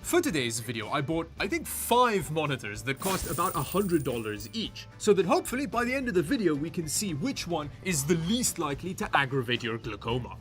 For today's video, I bought, I think, 5 monitors that cost about $100 each, so that hopefully by the end of the video we can see which one is the least likely to aggravate your glaucoma.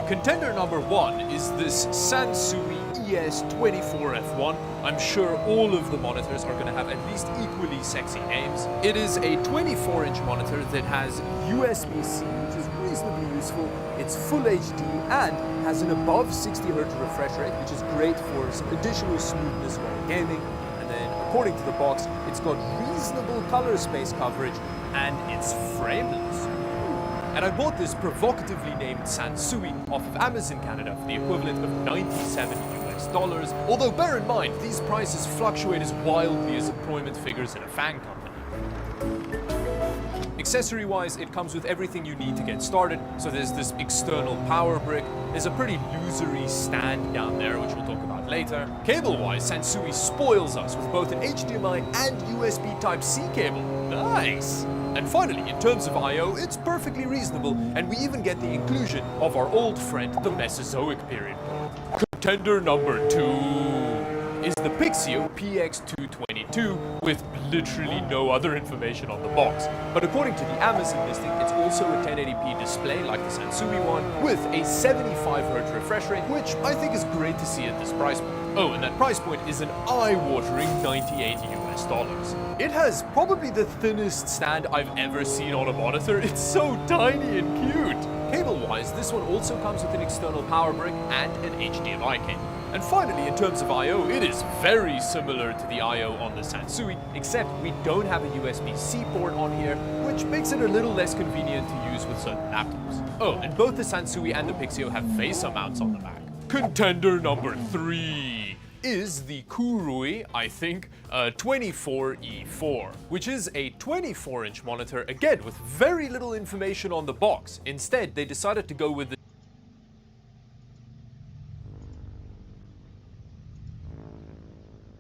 Contender number 1 is this Sansui ES24F1. I'm sure all of the monitors are going to have at least equally sexy names. It is a 24-inch monitor that has USB-C, which is reasonably useful. It's full HD and has an above 60Hz refresh rate, which is great for some additional smoothness while gaming. And then, according to the box, it's got reasonable color space coverage and it's frameless. And I bought this provocatively named Sansui off of Amazon Canada for the equivalent of $97 US, although bear in mind, these prices fluctuate as wildly as employment figures in a fan company. Accessory-wise, it comes with everything you need to get started, so there's this external power brick, there's a pretty losery stand down there, which we'll talk about later. Cable-wise, Sansui spoils us with both an HDMI and USB Type-C cable. Nice! And finally, in terms of I/O, it's perfectly reasonable, and we even get the inclusion of our old friend, the Mesozoic period board. Contender number 2 is the Pixio PX222 with literally no other information on the box. But according to the Amazon listing, it's also a 1080p display like the Sansui one with a 75Hz refresh rate, which I think is great to see at this price point. Oh, and that price point is an eye-watering $98 US. It has probably the thinnest stand I've ever seen on a monitor. It's so tiny and cute. Cable-wise, this one also comes with an external power brick and an HDMI cable. And finally, in terms of I/O, it is very similar to the I/O on the Sansui, except we don't have a USB-C port on here, which makes it a little less convenient to use with certain laptops. Oh, and both the Sansui and the Pixio have VESA mounts on the back. Contender number 3 is the Kurui, I think, 24E4, which is a 24-inch monitor, again with very little information on the box. Instead, they decided to go with the